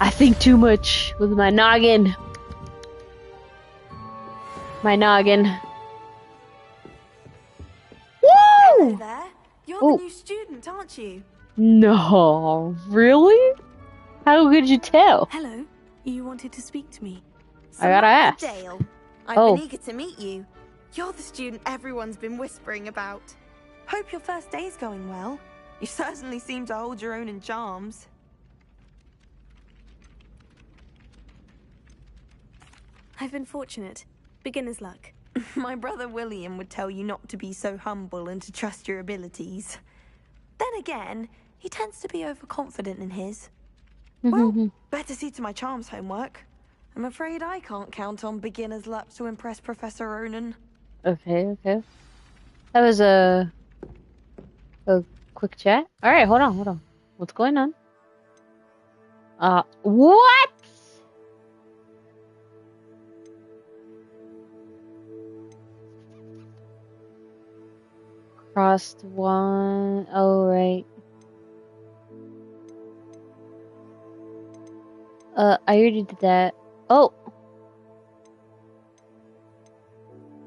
I think too much with my noggin. My noggin. Hello Woo! there. You're Ooh. the new student, aren't you? No, really? How could you tell? Hello. You wanted to speak to me. I gotta ask. Dale. I've Oh. been eager to meet you. You're the student everyone's been whispering about. Hope your first day's going well. You certainly seem to hold your own in charms. I've been fortunate. Beginner's luck. My brother William would tell you not to be so humble and to trust your abilities. Then again, he tends to be overconfident in his. Well, better see to my charms homework. I'm afraid I can't count on beginner's luck to impress Professor Ronan. Okay. That was a quick chat. All right, hold on. What's going on? What? Crossed one. Oh, right. I already did that. Oh.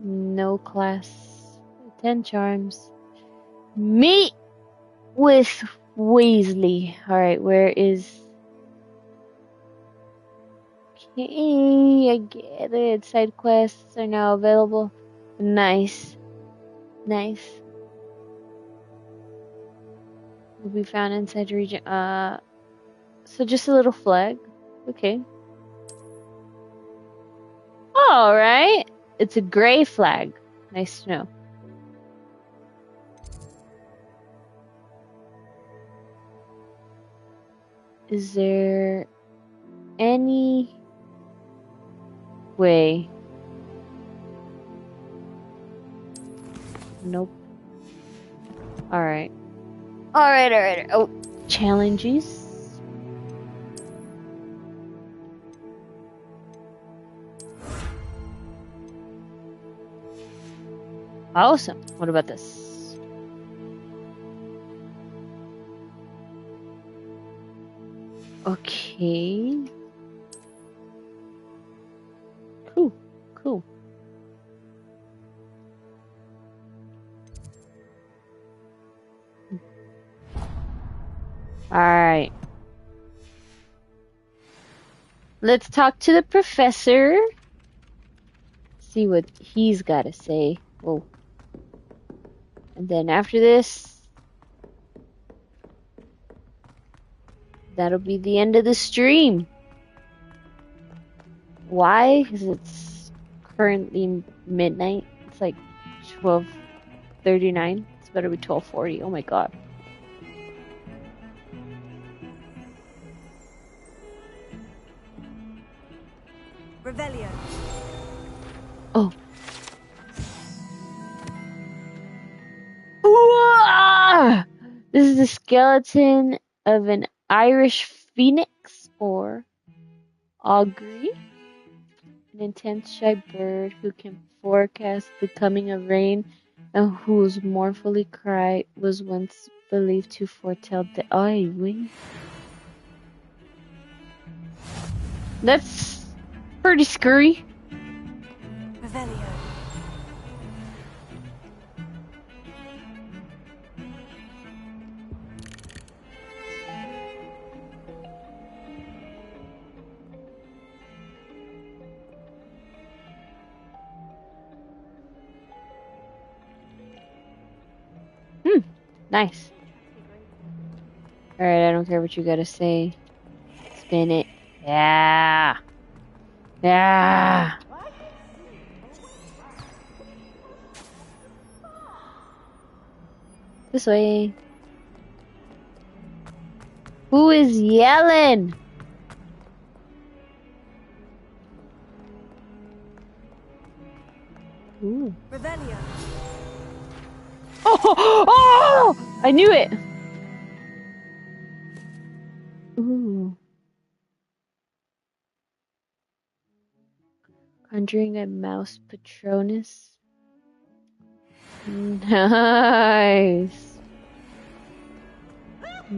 No class. 10 charms. Meet with Weasley. Alright, where is... Okay, I get it. Side quests are now available. Nice. Will be found inside the region. So just a little flag. Okay. Alright. It's a gray flag. Nice to know. Is there any way? Nope. Alright. Oh, challenges. Awesome. What about this? Okay. Cool. Alright. Let's talk to the professor. See what he's got to say. Whoa. And then after this, that'll be the end of the stream. Why? Because it's currently midnight. It's like 12:39. It's better be 12:40. Oh my god. Revelio. Oh. Ooh, this is the skeleton of an Irish phoenix or augury, an intense shy bird who can forecast the coming of rain and whose mournfully cry was once believed to foretell the wait. That's pretty scary. Revelio. Nice. Alright, I don't care what you gotta say. Spin it. Yeah. This way. Who is yelling? Ooh. Revelio. Oh! I knew it. Ooh. Conjuring a mouse patronus. Nice. Look at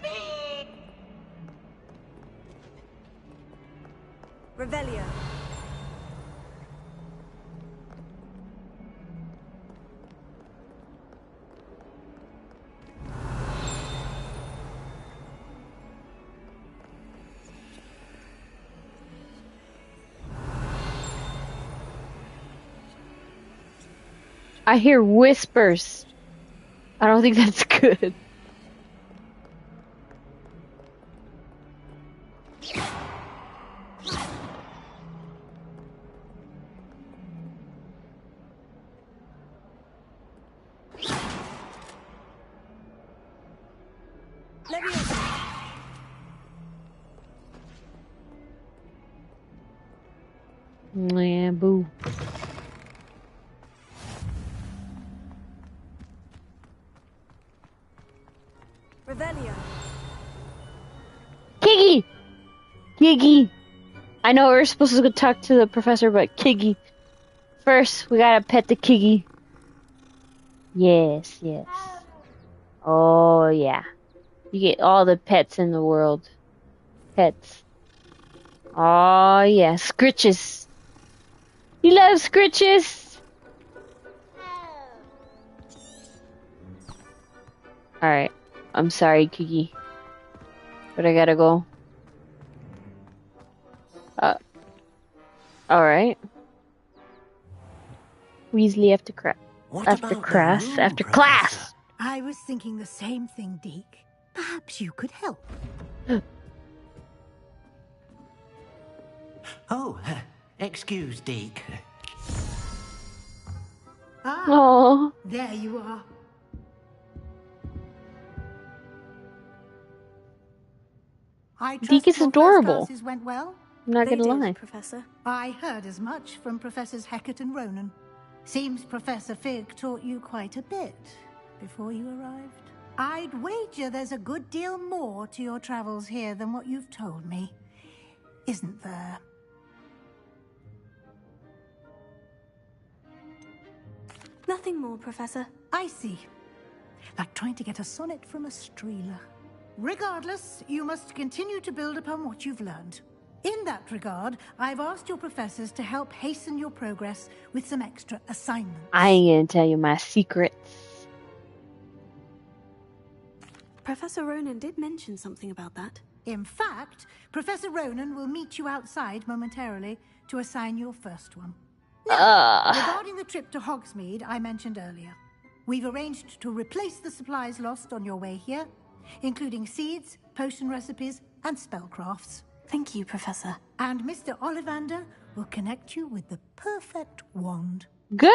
me! Revelio. I hear whispers. I don't think that's good. Yeah, boo. Revelio. Kiggy! Kiggy! I know we're supposed to go talk to the professor, but Kiggy. First, we gotta pet the Kiggy. Yes, yes. Oh, yeah. You get all the pets in the world. Pets. Oh, yeah. Scritches. You love Scritches! Alright. I'm sorry, Kiggy. But I gotta go. Alright. Weasley after class. After class! I was thinking the same thing, Deke. Perhaps you could help. Oh, excuse, Deke. Ah, Aww. there you are. I Deke trust is your adorable. first classes went well? I'm not gonna did, lie. Professor. I heard as much from Professors Hecat and Ronan. Seems Professor Fig taught you quite a bit before you arrived. I'd wager there's a good deal more to your travels here than what you've told me. Isn't there? Nothing more, Professor. I see. Like trying to get a sonnet from a streeler. Regardless, you must continue to build upon what you've learned. In that regard, I've asked your professors to help hasten your progress with some extra assignments. I ain't gonna tell you my secrets. Professor Ronan did mention something about that. In fact, Professor Ronan will meet you outside momentarily to assign your first one. Now, regarding the trip to Hogsmeade I mentioned earlier, we've arranged to replace the supplies lost on your way here, including seeds, potion recipes, and spellcrafts. Thank you, Professor. And Mr. Ollivander will connect you with the perfect wand. Good!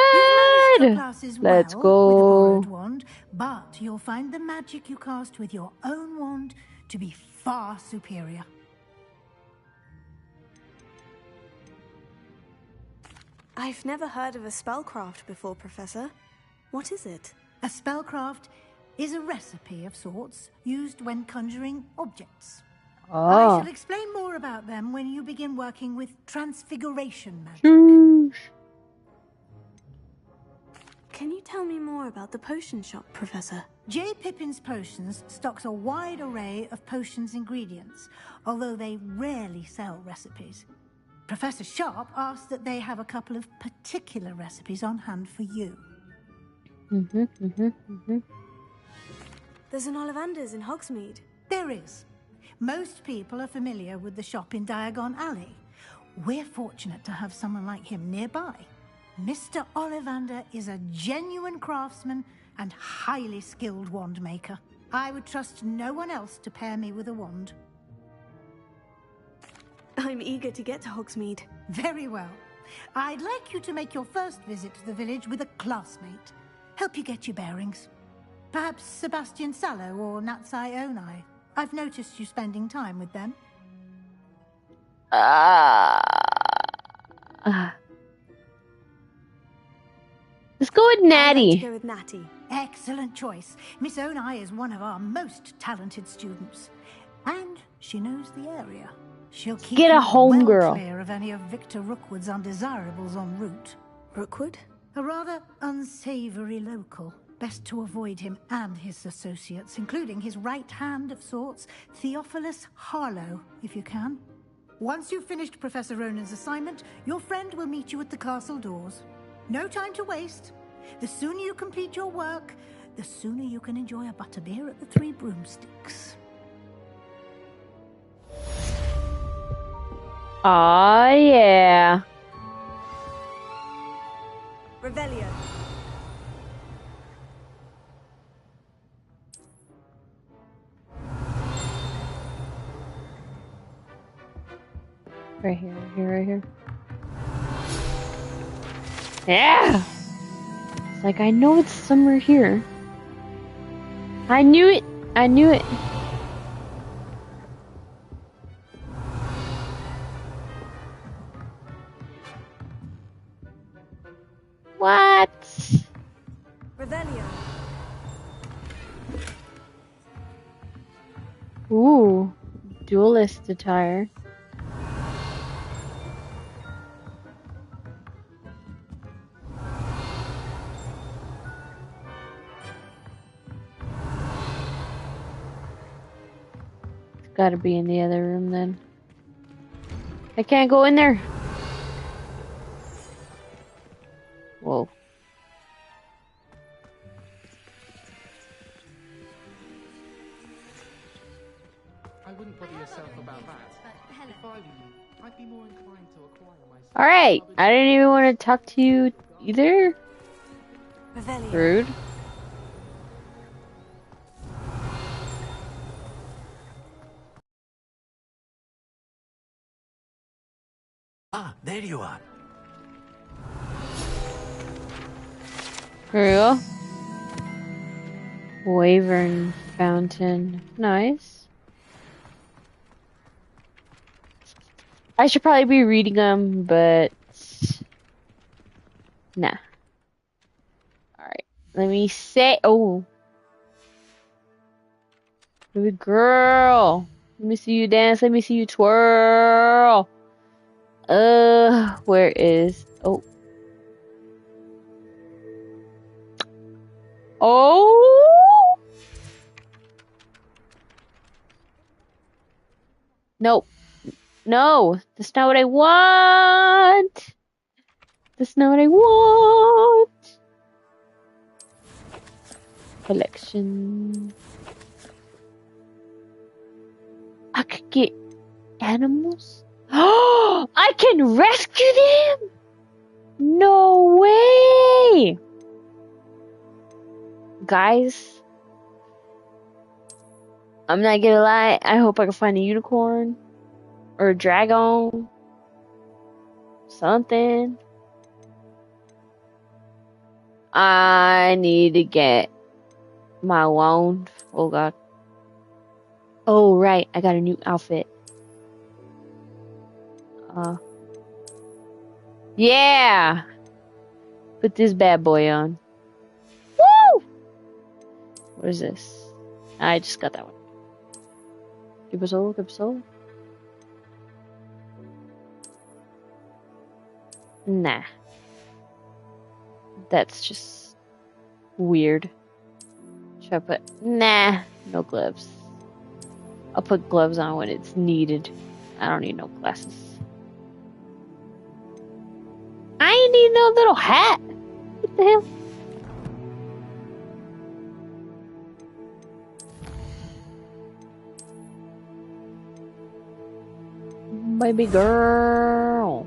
Let's With a go. borrowed wand, but you'll find the magic you cast with your own wand to be far superior. I've never heard of a spellcraft before, Professor. What is it? A spellcraft is a recipe of sorts used when conjuring objects. I shall explain more about them when you begin working with transfiguration magic. Can you tell me more about the potion shop, Professor? J. Pippin's Potions stocks a wide array of potions ingredients, although they rarely sell recipes. Professor Sharp asked that they have a couple of particular recipes on hand for you. There's an Ollivander's in Hogsmeade. There is. Most people are familiar with the shop in Diagon Alley. We're fortunate to have someone like him nearby. Mr. Ollivander is a genuine craftsman and highly skilled wand maker. I would trust no one else to pair me with a wand. I'm eager to get to Hogsmeade. Very well. I'd like you to make your first visit to the village with a classmate. Help you get your bearings. Perhaps Sebastian Sallow or Natsai Onai. I've noticed you spending time with them. Let's go with Natty. Let's go with Natty. Excellent choice. Miss Onai is one of our most talented students. And she knows the area. She'll keep Get a you homegirl. clear of any of Victor Rookwood's undesirables en route. Rookwood? A rather unsavory local. Best to avoid him and his associates, including his right hand of sorts, Theophilus Harlow, if you can. Once you've finished Professor Ronan's assignment, your friend will meet you at the castle doors. No time to waste. The sooner you complete your work, the sooner you can enjoy a butterbeer at the Three Broomsticks. Aw, yeah. Revelio. Right here, right here, right here. Yeah! It's like, I know it's somewhere here. I knew it! I knew it! Revelio. Ooh, duelist attire. It's gotta be in the other room then. I can't go in there. Whoa. I wouldn't bother yourself about that. If I were you, I'd be more inclined to acquire myself. Alright, I didn't even want to talk to you either. Revelio. Rude. Ah, there you are. Here we go. Wyvern fountain. Nice. I should probably be reading them, but nah. Alright. Let me say. Oh. Baby girl. Let me see you dance. Let me see you twirl. Where is. Oh. Oh. Nope. No, that's not what I want. That's not what I want. Collection. I could get animals. Oh, I can rescue them. No way, guys. I'm not gonna lie. I hope I can find a unicorn or a dragon. Something. I need to get my wand. Oh god. Oh right, I got a new outfit. Yeah. Put this bad boy on. Woo! What is this? I just got that one. Give us all, give us all. Nah. That's just weird. Should I put... Nah, no gloves. I'll put gloves on when it's needed. I don't need no glasses. I ain't need no little hat. What the hell? Baby girl.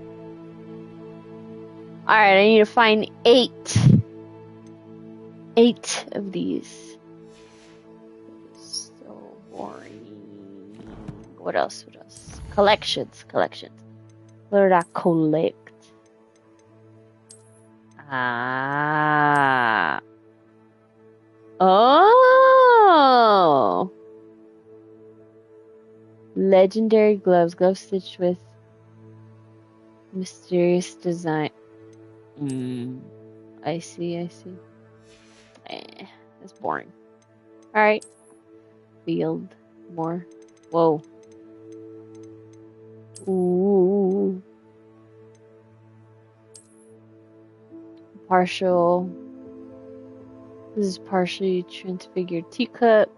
Alright, I need to find 8. 8 of these. So boring. What else? What else? Collections. Collections. What did I collect? Ah. Oh. Legendary gloves. Gloves stitched with mysterious design. I see, I see. That's boring. Alright. Field. More. Whoa. Ooh. Partial. This is partially transfigured teacup.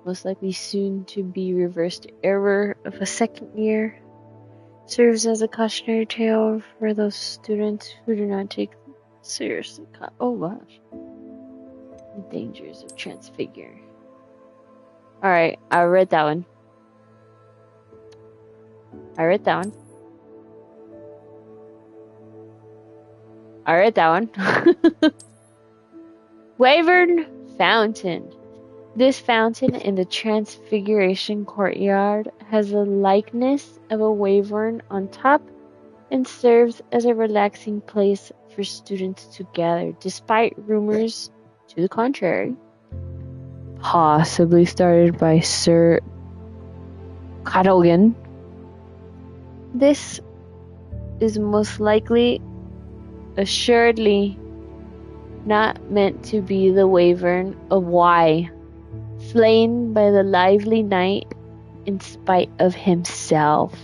Most likely soon to be reversed error of a second year. Serves as a cautionary tale for those students who do not take seriously. Oh gosh. The dangers of transfigure. Alright, I read that one. I read that one. I read that one. Wyvern Fountain. This fountain in the Transfiguration Courtyard has the likeness of a wyvern on top and serves as a relaxing place for students to gather, despite rumors to the contrary. Possibly started by Sir Cadogan. This is most likely, assuredly, not meant to be the wyvern of why, slain by the lively knight in spite of himself.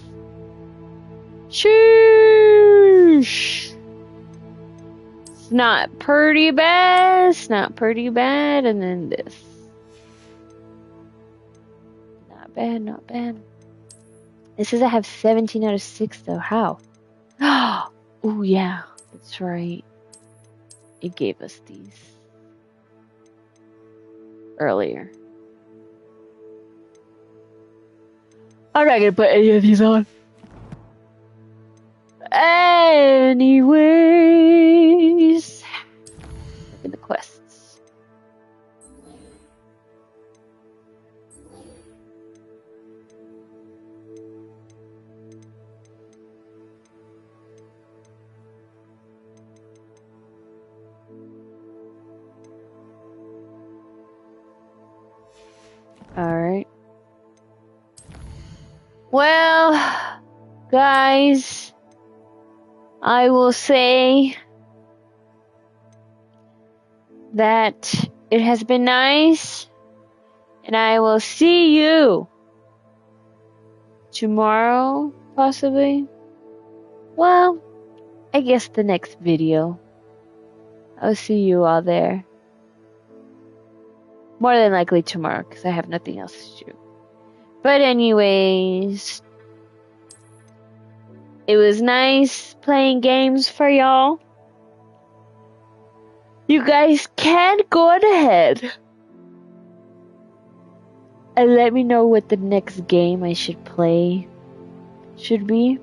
Sheesh! It's not pretty bad, it's not pretty bad, and then this. Not bad, not bad. It says I have 17 out of 6 though. How? Oh yeah, that's right. It gave us these earlier. I'm not gonna put any of these on. Anyways, look at the quests. Alright. Well, guys, I will say that it has been nice, and I will see you tomorrow, possibly. Well, I guess the next video. I'll see you all there. More than likely tomorrow, because I have nothing else to do. But anyways, it was nice playing games for y'all. You guys can go ahead and let me know what the next game I should play should be.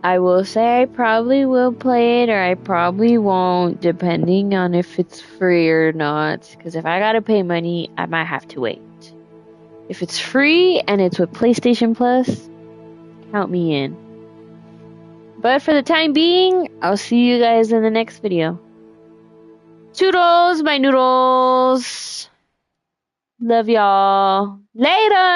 I will say I probably will play it or I probably won't, depending on if it's free or not. Because if I gotta pay money, I might have to wait. If it's free and it's with PlayStation Plus, count me in. But for the time being, I'll see you guys in the next video. Toodles, my noodles. Love y'all. Later!